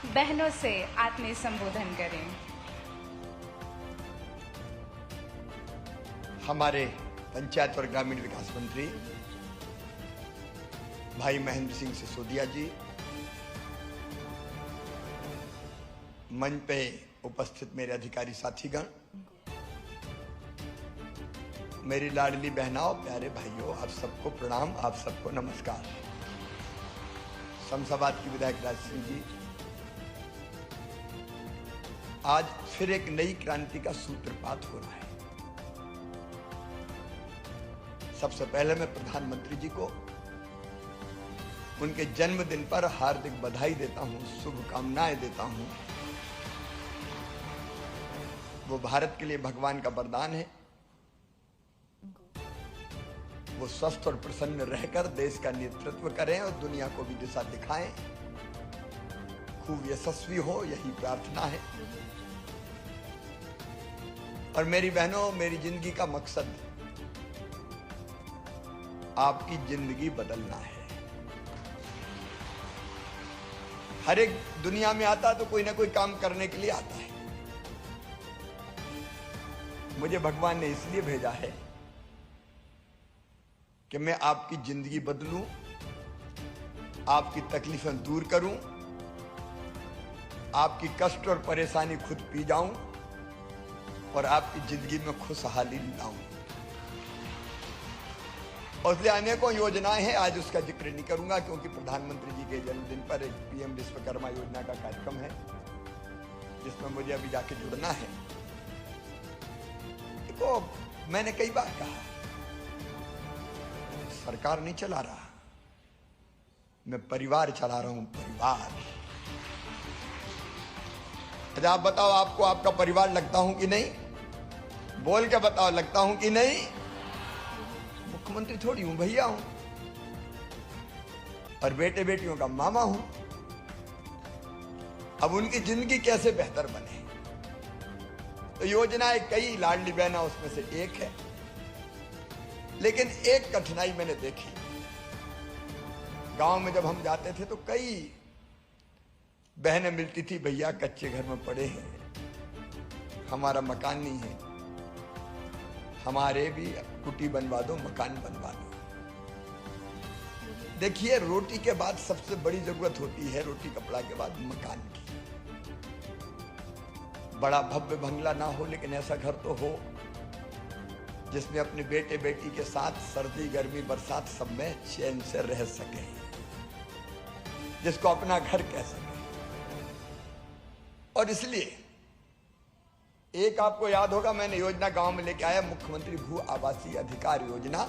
बहनों से आत्मीय संबोधन करें। हमारे पंचायत और ग्रामीण विकास मंत्री भाई महेंद्र सिंह सिसोदिया जी, मंच पे उपस्थित मेरे अधिकारी साथीगण, मेरी लाडली बहनाओं, प्यारे भाइयों, आप सबको प्रणाम, आप सबको नमस्कार। शमशाबाद की विधायक राज सिंह जी, आज फिर एक नई क्रांति का सूत्रपात हो रहा है। सबसे पहले मैं प्रधानमंत्री जी को उनके जन्मदिन पर हार्दिक बधाई देता हूं, शुभकामनाएं देता हूं। वो भारत के लिए भगवान का वरदान है। वो स्वस्थ और प्रसन्न रहकर देश का नेतृत्व करें और दुनिया को भी दिशा दिखाएं, खूब यशस्वी हो, यही प्रार्थना है। और मेरी बहनों, मेरी जिंदगी का मकसद आपकी जिंदगी बदलना है। हर एक दुनिया में आता तो कोई ना कोई काम करने के लिए आता है। मुझे भगवान ने इसलिए भेजा है कि मैं आपकी जिंदगी बदलूं, आपकी तकलीफें दूर करूं, आपकी कष्ट और परेशानी खुद पी जाऊं और आपकी जिंदगी में खुशहाली लाऊं। और इसलिए अनेकों योजनाएं हैं, आज उसका जिक्र नहीं करूंगा क्योंकि प्रधानमंत्री जी के जन्मदिन पर एक पीएम विश्वकर्मा योजना का कार्यक्रम है जिसमें मुझे अभी जाके जुड़ना है। देखो, मैंने कई बार कहा, सरकार नहीं चला रहा, मैं परिवार चला रहा हूं, परिवार। अच्छा, आप बताओ, आपको आपका परिवार लगता हूं कि नहीं? बोल के बताओ, लगता हूं कि नहीं? मुख्यमंत्री थोड़ी हूं, भैया हूं और बेटे बेटियों का मामा हूं। अब उनकी जिंदगी कैसे बेहतर बने, तो योजनाएं कई, लाडली बहना उसमें से एक है। लेकिन एक कठिनाई मैंने देखी, गांव में जब हम जाते थे तो कई बहनें मिलती थी, भैया कच्चे घर में पड़े हैं, हमारा मकान नहीं है, हमारे भी कुटी बनवा दो, मकान बनवा दो। देखिए, रोटी के बाद सबसे बड़ी जरूरत होती है, रोटी कपड़ा के बाद मकान की। बड़ा भव्य बंगला ना हो, लेकिन ऐसा घर तो हो जिसमें अपने बेटे बेटी के साथ सर्दी गर्मी बरसात सब में चैन से रह सके, जिसको अपना घर कह सके। और इसलिए एक आपको याद होगा, मैंने योजना गांव में लेके आया, मुख्यमंत्री भू आवासीय अधिकार योजना,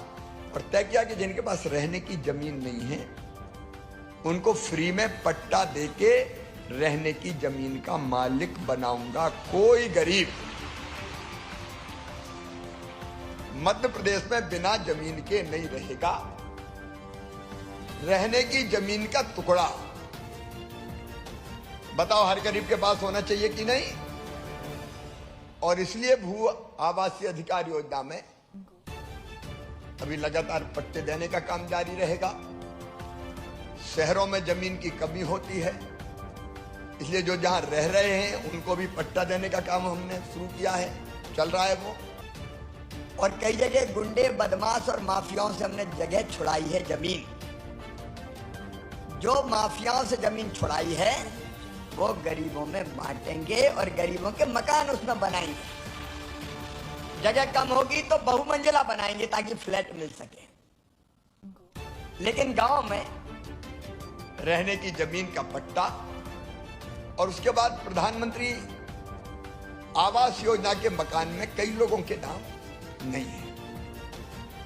और तय किया कि जिनके पास रहने की जमीन नहीं है उनको फ्री में पट्टा देके रहने की जमीन का मालिक बनाऊंगा। कोई गरीब मध्य प्रदेश में बिना जमीन के नहीं रहेगा। रहने की जमीन का टुकड़ा, बताओ, हर गरीब के पास होना चाहिए कि नहीं? और इसलिए भू आवासीय अधिकार योजना में अभी लगातार पट्टे देने का काम जारी रहेगा। शहरों में जमीन की कमी होती है, इसलिए जो जहां रह रहे हैं उनको भी पट्टा देने का काम हमने शुरू किया है, चल रहा है वो। और कई जगह गुंडे, बदमाश और माफियाओं से हमने जगह छुड़ाई है, जमीन। जो माफियाओं से जमीन छुड़ाई है वो गरीबों में बांटेंगे और गरीबों के मकान उसमें बनाएंगे। जगह कम होगी तो बहुमंजिला बनाएंगे ताकि फ्लैट मिल सके। लेकिन गांव में रहने की जमीन का पट्टा, और उसके बाद प्रधानमंत्री आवास योजना के मकान में कई लोगों के नाम नहीं है।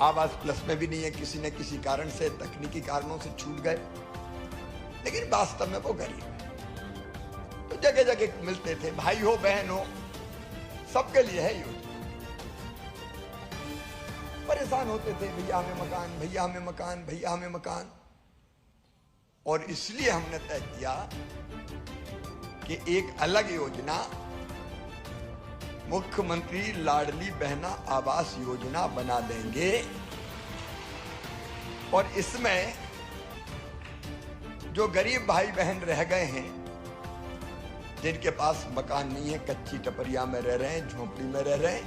आवास प्लस में भी नहीं है, किसी न किसी कारण से, तकनीकी कारणों से छूट गए, लेकिन वास्तव में वो गरीब है। तो जगह जगह मिलते थे, भाई हो बहन हो, सबके लिए है योजना। परेशान होते थे, भैया हमें मकान, भैया हमें मकान, भैया हमें मकान। और इसलिए हमने तय किया कि एक अलग योजना, मुख्यमंत्री लाडली बहना आवास योजना बना देंगे। और इसमें जो गरीब भाई बहन रह गए हैं जिनके पास मकान नहीं है, कच्ची टपरिया में रह रहे हैं, झोपड़ी में रह रहे हैं,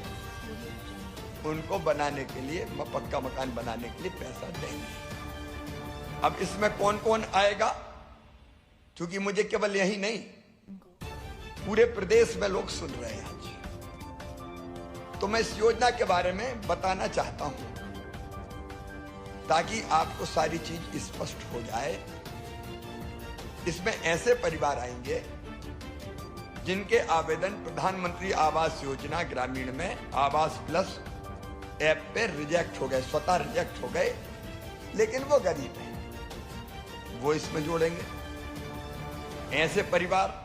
उनको बनाने के लिए, पक्का मकान बनाने के लिए पैसा देंगे। अब इसमें कौन कौन आएगा, क्योंकि मुझे केवल यही नहीं, पूरे प्रदेश में लोग सुन रहे हैं आज, तो मैं इस योजना के बारे में बताना चाहता हूं ताकि आपको सारी चीज स्पष्ट हो जाए। इसमें ऐसे परिवार आएंगे जिनके आवेदन प्रधानमंत्री आवास योजना ग्रामीण में आवास प्लस ऐप पे रिजेक्ट हो गए, स्वतः रिजेक्ट हो गए, लेकिन वो गरीब हैं, वो इसमें जोड़ेंगे। ऐसे परिवार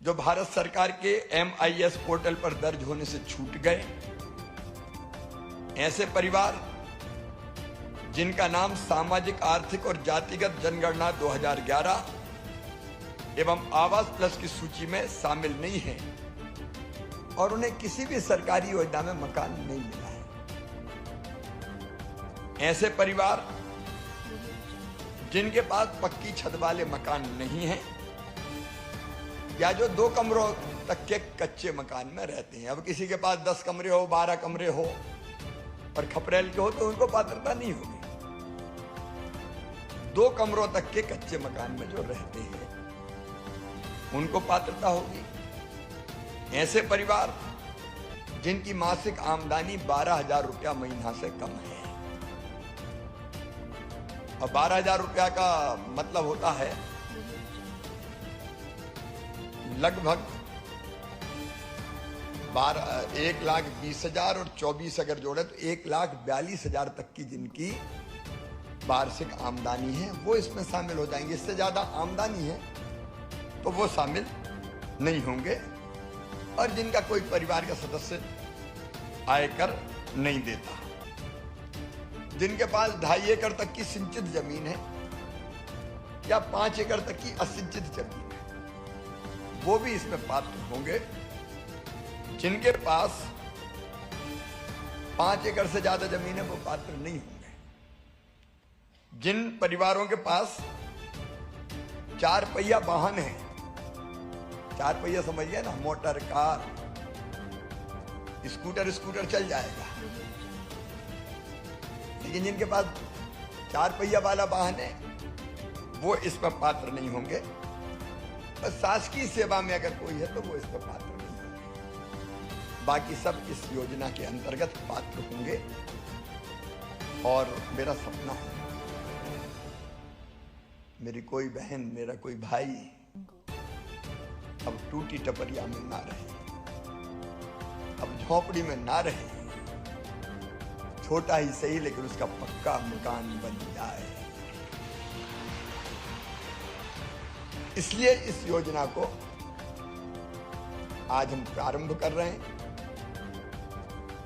जो भारत सरकार के MIS पोर्टल पर दर्ज होने से छूट गए, ऐसे परिवार जिनका नाम सामाजिक आर्थिक और जातिगत जनगणना 2011 एवं आवास प्लस की सूची में शामिल नहीं है और उन्हें किसी भी सरकारी योजना में मकान नहीं मिला है, ऐसे परिवार जिनके पास पक्की छत वाले मकान नहीं है या जो 2 कमरों तक के कच्चे मकान में रहते हैं। अब किसी के पास 10 कमरे हो, 12 कमरे हो और खपरेल के हो तो उनको पात्रता नहीं होगी। 2 कमरों तक के कच्चे मकान में जो रहते हैं उनको पात्रता होगी। ऐसे परिवार जिनकी मासिक आमदनी 12,000 रुपया महीना से कम है, और 12,000 रुपया का मतलब होता है लगभग 1,20,000 और 24 अगर जोड़े तो 1,42,000 तक की जिनकी वार्षिक आमदनी है वो इसमें शामिल हो जाएंगे। इससे ज्यादा आमदनी है तो वो शामिल नहीं होंगे, और जिनका कोई परिवार का सदस्य आयकर नहीं देता, जिनके पास 2.5 एकड़ तक की सिंचित जमीन है या 5 एकड़ तक की असिंचित जमीन है, वो भी इसमें पात्र होंगे। जिनके पास 5 एकड़ से ज्यादा जमीन है वो पात्र नहीं होंगे। जिन परिवारों के पास 4 पहिया वाहन है, 4 पहिया समझिए ना, मोटर, कार, स्कूटर चल जाएगा, लेकिन जिनके पास 4 पहिया वाला वाहन है वो इसमें पात्र नहीं होंगे। और शासकीय सेवा में अगर कोई है तो वो इसमें पात्र नहीं होंगे। बाकी सब इस योजना के अंतर्गत पात्र होंगे। और मेरा सपना है मेरी कोई बहन, मेरा कोई भाई अब टूटी टपरिया में ना रहे, अब झोपड़ी में ना रहे, छोटा ही सही लेकिन उसका पक्का मकान बन जाए। इसलिए इस योजना को आज हम प्रारंभ कर रहे हैं।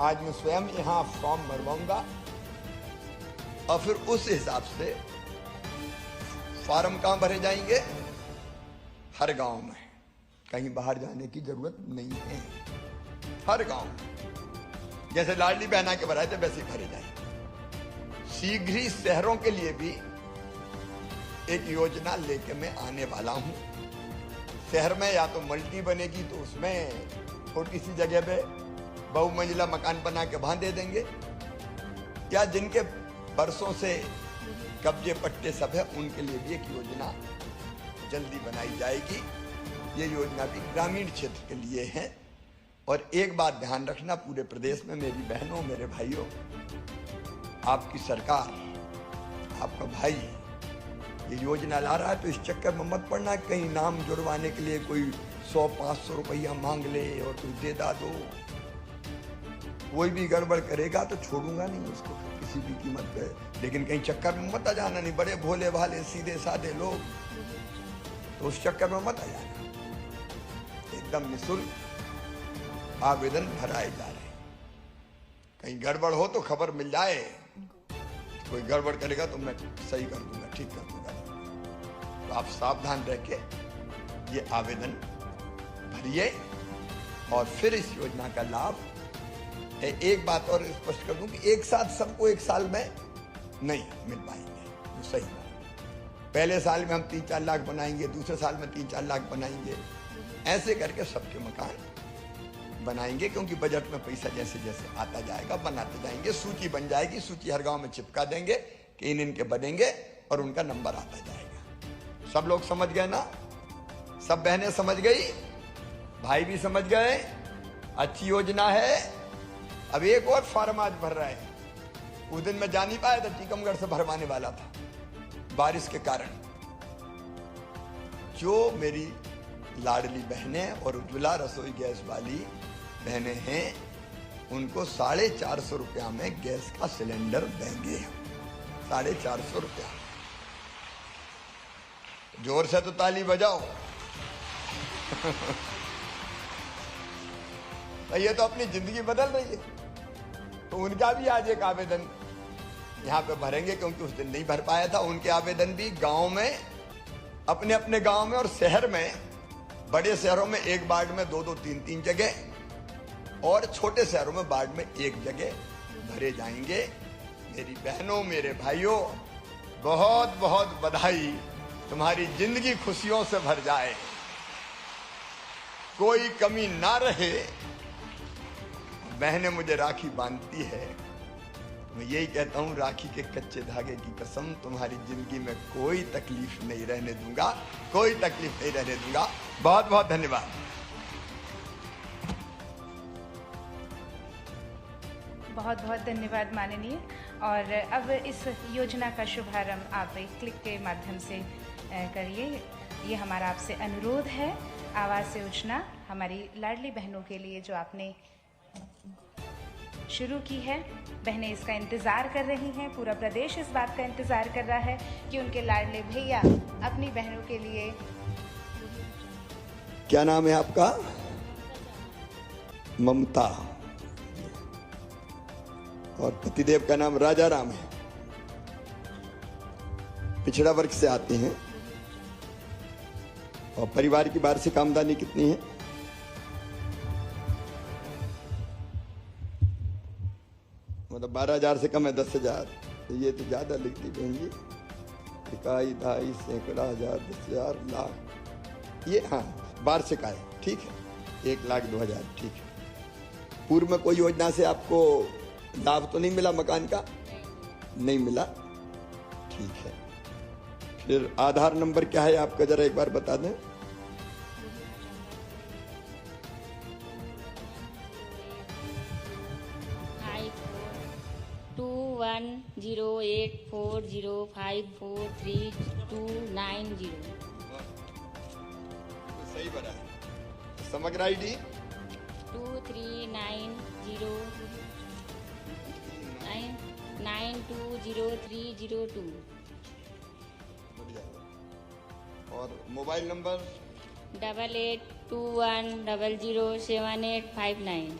आज मैं स्वयं यहां फॉर्म भरवाऊंगा और फिर उस हिसाब से फॉर्म कहां भरे जाएंगे, हर गांव में, कहीं बाहर जाने की जरूरत नहीं है। हर गांव में जैसे लाडली बहना के भराए थे वैसे भरे जाएंगे। शीघ्र ही शहरों के लिए भी एक योजना लेके मैं आने वाला हूं। शहर में या तो मल्टी बनेगी तो उसमें छोटी सी जगह पे बहुमंजिला मकान बना के वहां दे देंगे, या जिनके बरसों से कब्जे पट्टे सब है उनके लिए भी एक योजना जल्दी बनाई जाएगी। ये योजना भी ग्रामीण क्षेत्र के लिए है। और एक बात ध्यान रखना, पूरे प्रदेश में मेरी बहनों, मेरे भाइयों, आपकी सरकार, आपका भाई ये योजना ला रहा है तो इस चक्कर में मत पड़ना कहीं नाम जुड़वाने के लिए कोई 100-500 रुपया मांग ले और कोई दे दो। कोई भी गड़बड़ करेगा तो छोड़ूंगा नहीं उसको किसी भी कीमत पे, लेकिन कहीं चक्कर में मत आ जाना। नहीं, बड़े भोले भाले सीधे साधे लोग, तो उस चक्कर में मत आ जाना। एकदम निःशुल्क आवेदन भराए जा रहे हैं। कहीं गड़बड़ हो तो खबर मिल जाए, कोई गड़बड़ करेगा तो मैं सही कर दूंगा, ठीक कर दूंगा। तो आप सावधान रह के ये आवेदन भरिए और फिर इस योजना का लाभ। एक बात और स्पष्ट कर दूं कि एक साथ सबको एक साल में नहीं मिल पाएंगे, तो सही बात। पहले साल में हम 3-4 लाख बनाएंगे, दूसरे साल में 3-4 लाख बनाएंगे, ऐसे करके सबके मकान बनाएंगे। क्योंकि बजट में पैसा जैसे जैसे आता जाएगा बनाते जाएंगे, सूची बन जाएगी, सूची हर गांव में चिपका देंगे कि इनके बनेंगे और उनका नंबर आता जाएगा। सब लोग समझ गए ना? सब बहनें समझ गई, भाई भी समझ गए, अच्छी योजना है। अब एक और फॉर्म आज भर रहा है। उस दिन मैं जा नहीं पाया था, टीकमगढ़ से भरवाने वाला था बारिश के कारण। जो मेरी लाडली बहनें और उज्ज्वला रसोई गैस वाली बहनें हैं, उनको 450 रुपया में गैस का सिलेंडर देंगे। 450 रुपया। जोर से तो ताली बजाओ। ये तो अपनी जिंदगी बदल रही है। तो उनका भी आज एक आवेदन यहाँ पे भरेंगे, क्योंकि उस दिन नहीं भर पाया था। उनके आवेदन भी गांव में, अपने अपने गांव में और शहर में, बड़े शहरों में एक वार्ड में 2-2, 3-3 जगह और छोटे शहरों में वार्ड में एक जगह भरे जाएंगे। मेरी बहनों, मेरे भाइयों, बहुत बहुत बधाई। तुम्हारी जिंदगी खुशियों से भर जाए, कोई कमी ना रहे। बहनें मुझे राखी बांधती है, मैं यही कहता हूं, राखी के कच्चे धागे की कसम, तुम्हारी जिंदगी में कोई तकलीफ नहीं रहने दूंगा, कोई तकलीफ नहीं रहने दूंगा। बहुत बहुत धन्यवाद। बहुत बहुत धन्यवाद माननीय। और अब इस योजना का शुभारंभ आप एक क्लिक के माध्यम से करिए। ये हमारा आपसे अनुरोध है। आवास योजना हमारी लाडली बहनों के लिए जो आपने शुरू की है, बहनें इसका इंतज़ार कर रही हैं। पूरा प्रदेश इस बात का इंतज़ार कर रहा है कि उनके लाडले भैया अपनी बहनों के लिए। क्या नाम है आपका? ममता। और पतिदेव का नाम राजा राम है। पिछड़ा वर्ग से आते हैं। और परिवार की वार्षिक आमदनी कितनी है? मतलब 12,000 से कम है, 10,000। ये तो ज्यादा लिखती बहन जी। इकाई, दहाई, सैकड़ा, हजार, 10,000, लाख, ये हाँ वार्षिक आय, ठीक है। 1,02,000, ठीक है। पूर्व में कोई योजना से आपको लाभ तो नहीं मिला मकान का? नहीं मिला, ठीक है। फिर आधार नंबर क्या है आपका, जरा एक बार बता दें। जीरो 8405432990। सही बना है। समग्र आईडी 2390920302। और मोबाइल नंबर 8821007859।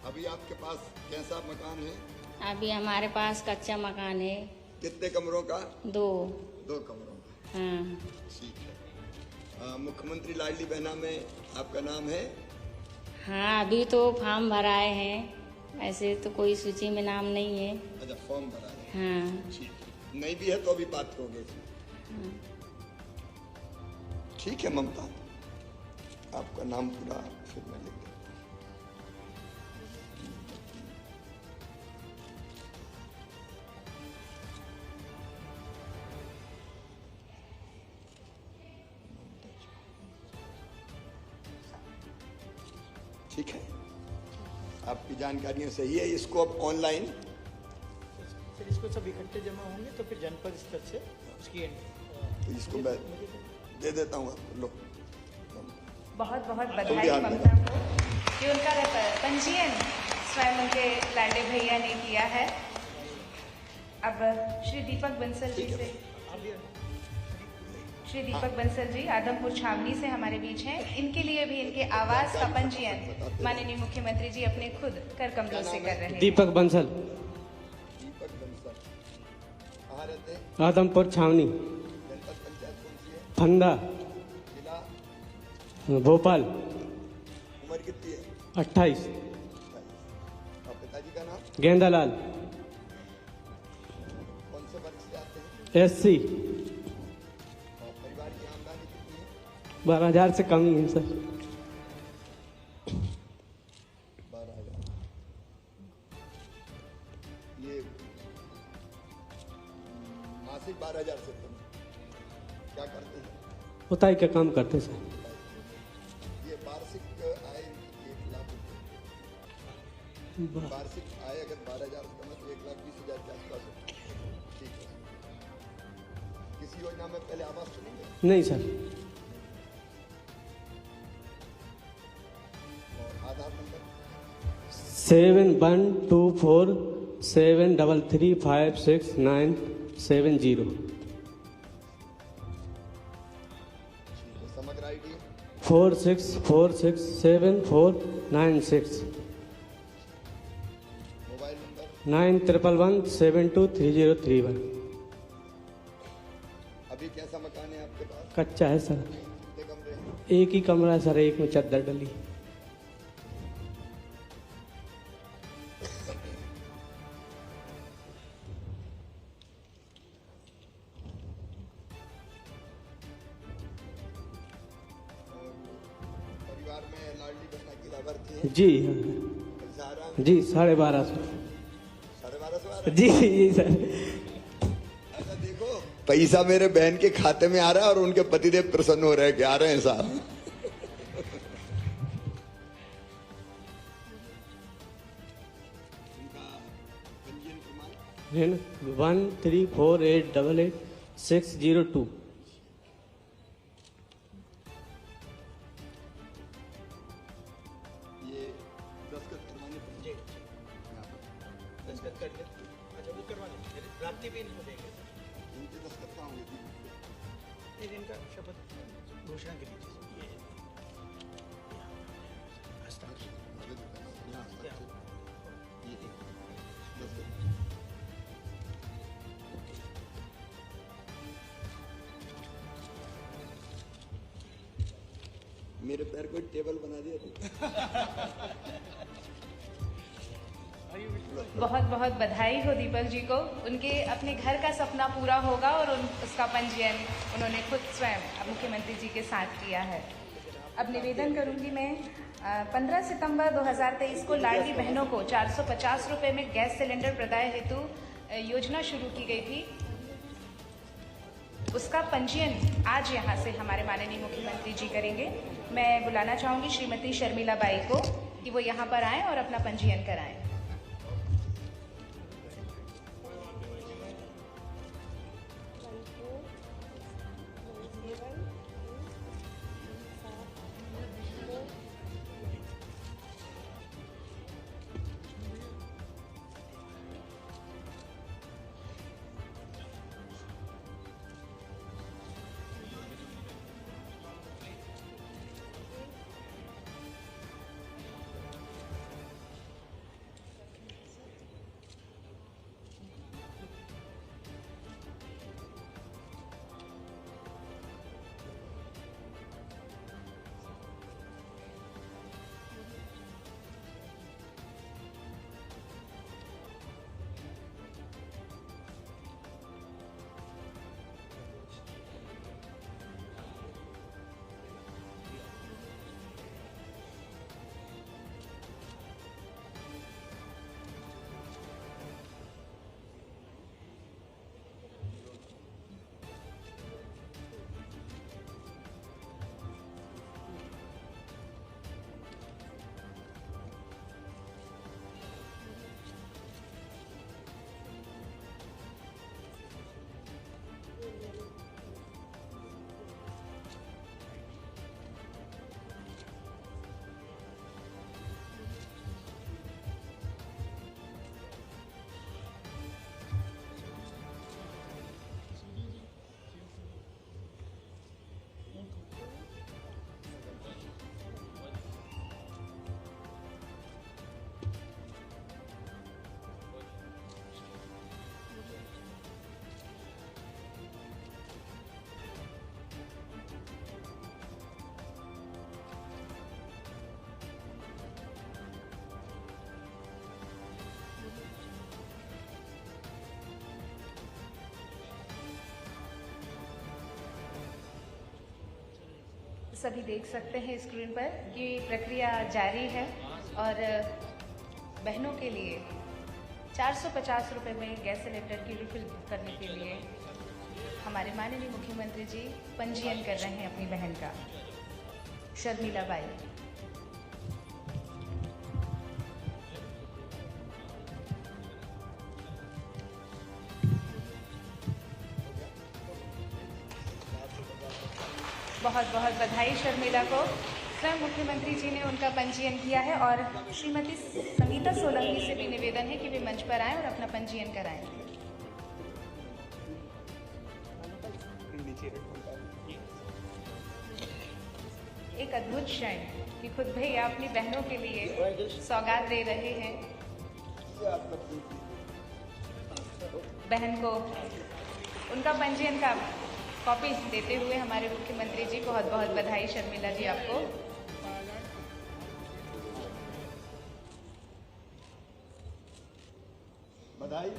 अभी आपके पास कैसा मकान है? अभी हमारे पास कच्चा मकान है। कितने कमरों का? 2 कमरों का। हाँ, ठीक है। मुख्यमंत्री लाडली बहना में आपका नाम है? हाँ, अभी तो फॉर्म भराए हैं, ऐसे तो कोई सूची में नाम नहीं है। अच्छा, फॉर्म भरा है। हाँ, ठीक है। नहीं भी है तो अभी पात्र हो गए। ठीक है ममता, आपका नाम पूरा फिर मैं लिख देता हूँ। ठीक है, आपकी जानकारियां सही है। इसको अब ऑनलाइन फिर इसको सब इकट्ठे जमा होंगे तो फिर जनपद स्तर से उसकी तो इसको मैं दे देता हूँ आपको। लो, बहुत बहुत बधाई ममता को कि उनका पंजीयन स्वयं उनके लाडले भैया ने किया है। अब श्री दीपक बंसल जी से, श्री दीपक बंसल जी आदमपुर छावनी से हमारे बीच हैं। इनके लिए भी इनके आवास का पंजीयन माननीय मुख्यमंत्री जी अपने खुद कर कमलों से कर रहे हैं। दीपक बंसल, कहाँ रहते हैं? आदमपुर छावनी, जनपद पंचायत कौन सी है? फंदा, जिला भोपाल। उम्र कितनी है? 28। और पिताजी का नाम? गेंदालाल। कौन से वर्ग से आते हैं? SC। और परिवार की आमदनी कितनी है? 12,000 से कम ही है सर। 12,000। ये मासिक 12,000 से कम। क्या करते हैं? पुताई का काम करते सर। ये वार्षिक आय 1,00,000 रुपये। वार्षिक आय अगर 12,000 से कम है तो 1,20,000 के आसपास है। ठीक है। किसी योजना में पहले आवास चुनेंगे? नहीं सर। और आधार नंबर? 712473356970। ठीक है। समग्र आईडी? 46467496। Mobile number? 9111723031। अभी कैसा मकान है आपके पास? कच्चा है सर। कितने कमरे हैं? एक ही कमरा है सर, एक में चद्दर डली। परिवार में लाडली बहना की लाभार्थी है? जी पैसा आ रहा है? जी 12,500। 12,500 आ रहा है? जी जी सर। ऐसा देखो, पैसा मेरे बहन के खाते में आ रहा है और उनके पतिदेव प्रसन्न हो रहे हैं कि आ रहे हैं साहब। उनका पंजीयन प्रमाण? 134888602। ये दस्तखत करवाने पड़ेंगे। दस्तखत कर ले। अच्छा वो करवा लेंगे, रात्रि भी इनको देंगे सर। इनके दस्तखत कहाँ होंगे? फिर इनका शपथ घोषणा के लीजिए। ये हस्ताक्षर। यहाँ हस्ताक्षर। ये दस्तखत। मेरे पैर को टेबल बना दिया तू। बहुत बहुत बधाई हो दीपक जी को। उनके अपने घर का सपना पूरा होगा और उसका पंजीयन उन्होंने खुद स्वयं मुख्यमंत्री जी के साथ किया है। अब निवेदन करूंगी मैं, 15 सितंबर 2023 को लाडली बहनों को 450 रुपये में गैस सिलेंडर प्रदाय हेतु योजना शुरू की गई थी। उसका पंजीयन आज यहाँ से हमारे माननीय मुख्यमंत्री जी करेंगे। मैं बुलाना चाहूँगी श्रीमती शर्मिला बाई को कि वो यहाँ पर आएँ और अपना पंजीयन कराएं। सभी देख सकते हैं स्क्रीन पर कि प्रक्रिया जारी है और बहनों के लिए 450 रुपये में गैस सिलेंडर की रिफिल करने के लिए हमारे माननीय मुख्यमंत्री जी पंजीयन कर रहे हैं अपनी बहन का। शर्मिला बाई। बहुत बहुत बधाई शर्मिला को। स्वयं मुख्यमंत्री जी ने उनका पंजीयन किया है और श्रीमती संगीता सोलंकी से भी निवेदन है कि वे मंच पर आएं और अपना पंजीयन कराएं। एक अद्भुत क्षण कि खुद भैया अपनी बहनों के लिए सौगात दे रहे हैं। बहन को उनका पंजीयन का कॉपी देते हुए हमारे मुख्यमंत्री जी, बहुत बहुत बधाई शर्मिला जी आपको। बधाई।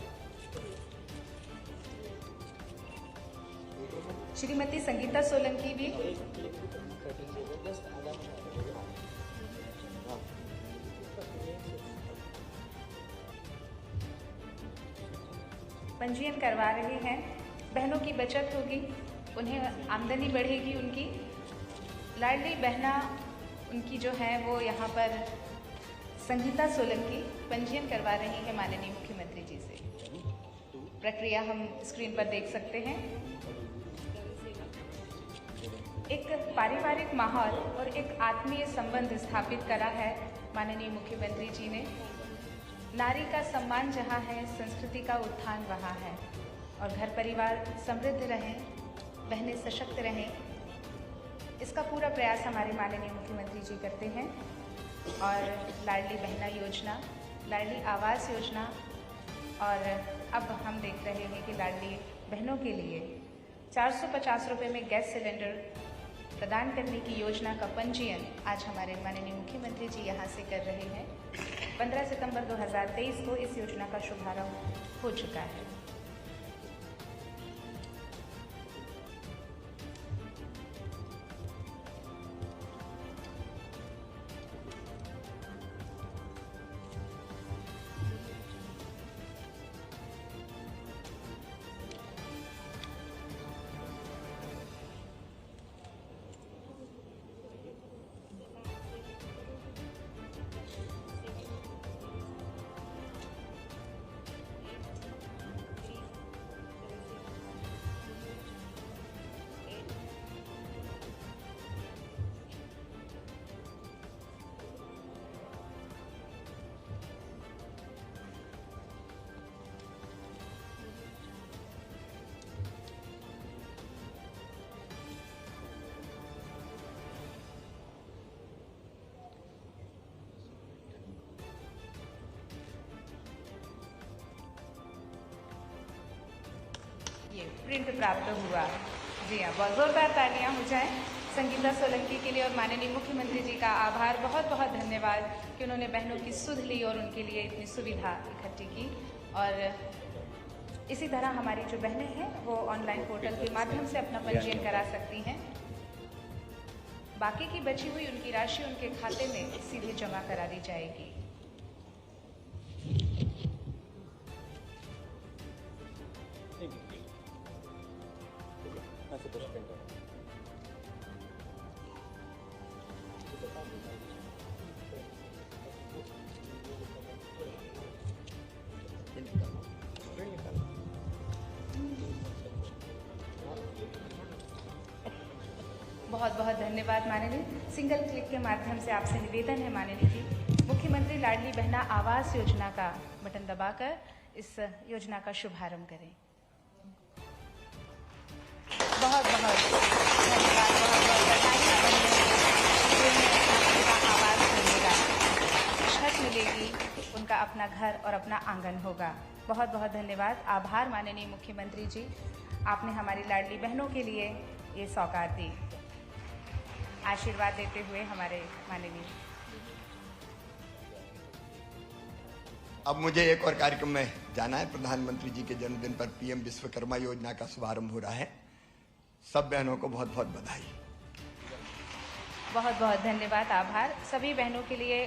श्रीमती संगीता सोलंकी भी पंजीयन करवा रहे हैं। बहनों की बचत होगी, उन्हें आमदनी बढ़ेगी उनकी। लाडली बहना उनकी जो है वो यहाँ पर संगीता सोलंकी पंजीयन करवा रही है माननीय मुख्यमंत्री जी से। प्रक्रिया हम स्क्रीन पर देख सकते हैं। एक पारिवारिक माहौल और एक आत्मीय संबंध स्थापित करा है माननीय मुख्यमंत्री जी ने। नारी का सम्मान जहाँ है, संस्कृति का उत्थान वहाँ है और घर परिवार समृद्ध रहें, बहनें सशक्त रहें, इसका पूरा प्रयास हमारे माननीय मुख्यमंत्री जी करते हैं। और लाडली बहना योजना, लाडली आवास योजना और अब हम देख रहे हैं कि लाडली बहनों के लिए 450 रुपये में गैस सिलेंडर प्रदान करने की योजना का पंजीयन आज हमारे माननीय मुख्यमंत्री जी यहाँ से कर रहे हैं। 15 सितंबर 2023 को इस योजना का शुभारंभ हो चुका है। ये प्रिंट प्राप्त हुआ। जी हाँ, बहुत जोरदार तालियां हो जाएं संगीता सोलंकी के लिए और माननीय मुख्यमंत्री जी का आभार, बहुत बहुत धन्यवाद कि उन्होंने बहनों की सुध ली और उनके लिए इतनी सुविधा इकट्ठी की। और इसी तरह हमारी जो बहनें हैं वो ऑनलाइन पोर्टल के माध्यम से अपना पंजीयन करा सकती हैं। बाकी की बची हुई उनकी राशि उनके खाते में सीधे जमा करा दी जाएगी। बहुत बहुत धन्यवाद माननीय। सिंगल क्लिक के माध्यम से आपसे निवेदन है माननीय जी, मुख्यमंत्री लाडली बहना आवास योजना का बटन दबाकर इस योजना का शुभारंभ करें। बहुत बहुत धन्यवाद, बहुत बहुत बधाई। उनका आवास मिलेगा, छत मिलेगी, उनका अपना घर और अपना आंगन होगा। बहुत बहुत धन्यवाद, आभार माननीय मुख्यमंत्री जी, आपने हमारी लाडली बहनों के लिए ये सौगात दी। आशीर्वाद देते हुए हमारे माननीय। अब मुझे एक और कार्यक्रम में जाना है। प्रधानमंत्री जी के जन्मदिन पर पीएम विश्वकर्मा योजना का शुभारंभ हो रहा है। सब बहनों को बहुत बहुत बधाई। बहुत बहुत धन्यवाद, आभार। सभी बहनों के लिए